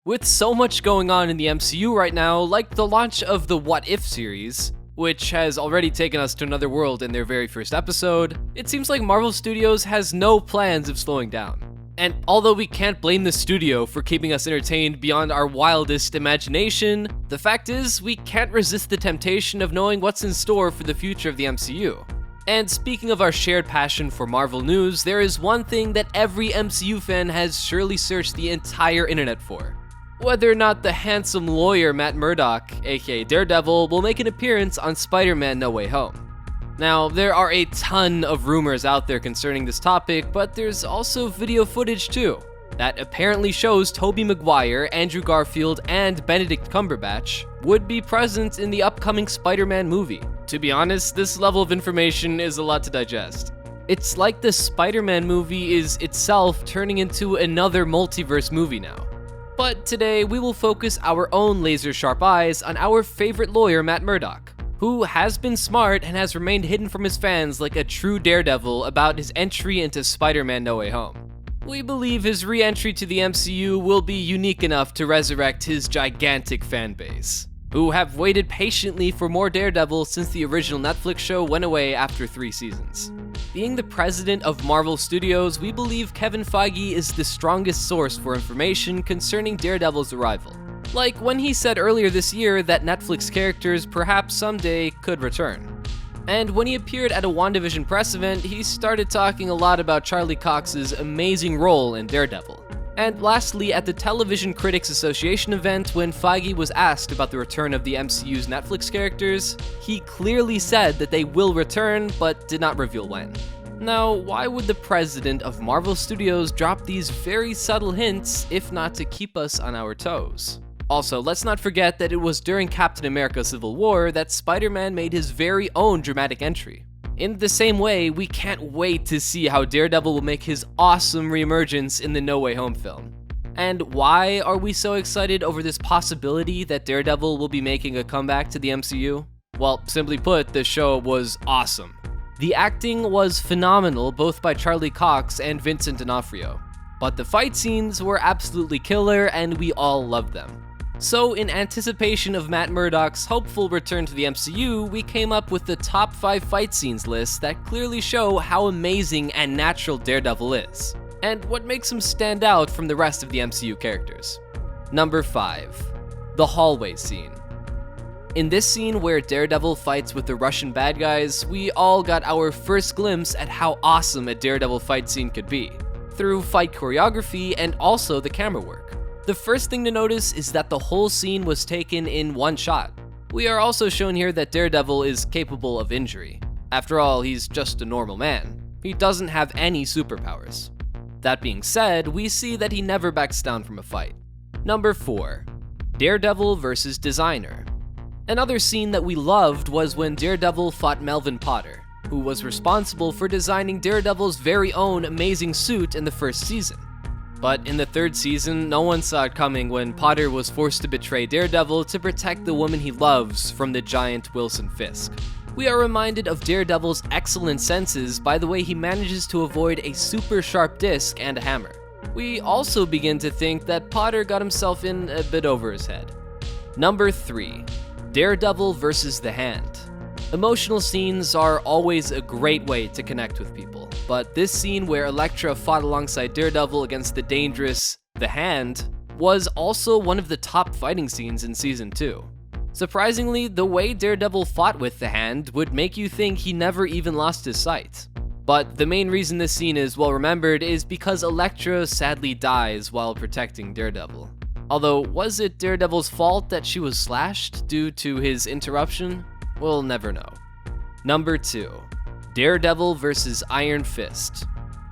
With so much going on in the MCU right now, like the launch of the What If series, which has already taken us to another world in their very first episode, it seems like Marvel Studios has no plans of slowing down. And although we can't blame the studio for keeping us entertained beyond our wildest imagination, the fact is we can't resist the temptation of knowing what's in store for the future of the MCU. And speaking of our shared passion for Marvel news, there is one thing that every MCU fan has surely searched the entire internet for. Whether or not the handsome lawyer Matt Murdock, aka Daredevil, will make an appearance on Spider-Man No Way Home. Now, there are a ton of rumors out there concerning this topic, but there's also video footage too, that apparently shows Tobey Maguire, Andrew Garfield, and Benedict Cumberbatch would be present in the upcoming Spider-Man movie. To be honest, this level of information is a lot to digest. It's like the Spider-Man movie is itself turning into another multiverse movie now. But today, we will focus our own laser-sharp eyes on our favorite lawyer, Matt Murdock, who has been smart and has remained hidden from his fans like a true daredevil about his entry into Spider-Man No Way Home. We believe his re-entry to the MCU will be unique enough to resurrect his gigantic fan base, who have waited patiently for more Daredevil since the original Netflix show went away after 3 seasons. Being the president of Marvel Studios, we believe Kevin Feige is the strongest source for information concerning Daredevil's arrival. Like when he said earlier this year that Netflix characters perhaps someday could return. And when he appeared at a WandaVision press event, he started talking a lot about Charlie Cox's amazing role in Daredevil. And lastly, at the Television Critics Association event, when Feige was asked about the return of the MCU's Netflix characters, he clearly said that they will return, but did not reveal when. Now, why would the president of Marvel Studios drop these very subtle hints if not to keep us on our toes? Also, let's not forget that it was during Captain America Civil War that Spider-Man made his very own dramatic entry. In the same way, we can't wait to see how Daredevil will make his awesome reemergence in the No Way Home film. And why are we so excited over this possibility that Daredevil will be making a comeback to the MCU? Well, simply put, the show was awesome. The acting was phenomenal both by Charlie Cox and Vincent D'Onofrio, but the fight scenes were absolutely killer and we all loved them. So in anticipation of Matt Murdock's hopeful return to the MCU, we came up with the top 5 fight scenes list that clearly show how amazing and natural Daredevil is, and what makes him stand out from the rest of the MCU characters. Number 5. The hallway scene. In this scene where Daredevil fights with the Russian bad guys, we all got our first glimpse at how awesome a Daredevil fight scene could be, through fight choreography and also the camera work. The first thing to notice is that the whole scene was taken in one shot. We are also shown here that Daredevil is capable of injury. After all, he's just a normal man. He doesn't have any superpowers. That being said, we see that he never backs down from a fight. Number 4. Daredevil vs. Designer. Another scene that we loved was when Daredevil fought Melvin Potter, who was responsible for designing Daredevil's very own amazing suit in the first season. But in the 3rd season, no one saw it coming when Potter was forced to betray Daredevil to protect the woman he loves from the giant Wilson Fisk. We are reminded of Daredevil's excellent senses by the way he manages to avoid a super sharp disc and a hammer. We also begin to think that Potter got himself in a bit over his head. Number 3. Daredevil vs. the Hand. Emotional scenes are always a great way to connect with people, but this scene where Elektra fought alongside Daredevil against the dangerous The Hand was also one of the top fighting scenes in Season 2. Surprisingly, the way Daredevil fought with The Hand would make you think he never even lost his sight. But the main reason this scene is well remembered is because Elektra sadly dies while protecting Daredevil. Although, was it Daredevil's fault that she was slashed due to his interruption? We'll never know. Number 2. Daredevil vs. Iron Fist.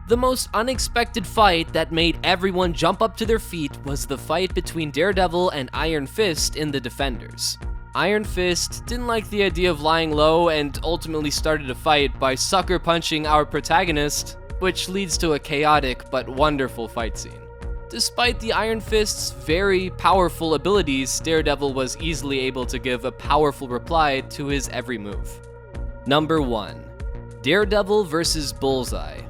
The most unexpected fight that made everyone jump up to their feet was the fight between Daredevil and Iron Fist in The Defenders. Iron Fist didn't like the idea of lying low and ultimately started a fight by sucker punching our protagonist, which leads to a chaotic but wonderful fight scene. Despite the Iron Fist's very powerful abilities, Daredevil was easily able to give a powerful reply to his every move. Number 1. Daredevil vs. Bullseye.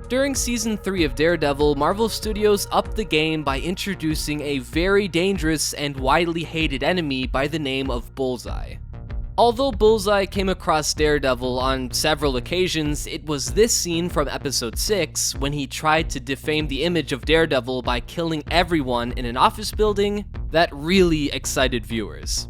During Season 3 of Daredevil, Marvel Studios upped the game by introducing a very dangerous and widely hated enemy by the name of Bullseye. Although Bullseye came across Daredevil on several occasions, it was this scene from episode 6 when he tried to defame the image of Daredevil by killing everyone in an office building that really excited viewers.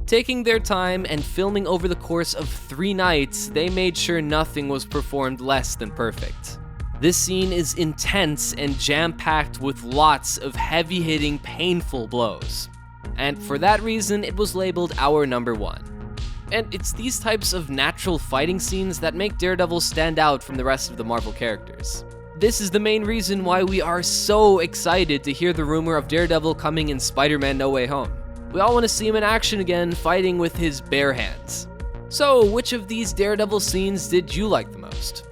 Taking their time and filming over the course of 3 nights, they made sure nothing was performed less than perfect. This scene is intense and jam-packed with lots of heavy-hitting, painful blows. And for that reason, it was labeled our number 1. And it's these types of natural fighting scenes that make Daredevil stand out from the rest of the Marvel characters. This is the main reason why we are so excited to hear the rumor of Daredevil coming in Spider-Man No Way Home. We all want to see him in action again, fighting with his bare hands. So, which of these Daredevil scenes did you like the most?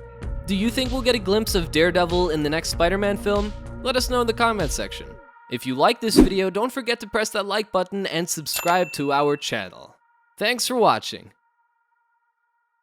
Do you think we'll get a glimpse of Daredevil in the next Spider-Man film? Let us know in the comments section. If you like this video, don't forget to press that like button and subscribe to our channel. Thanks for watching.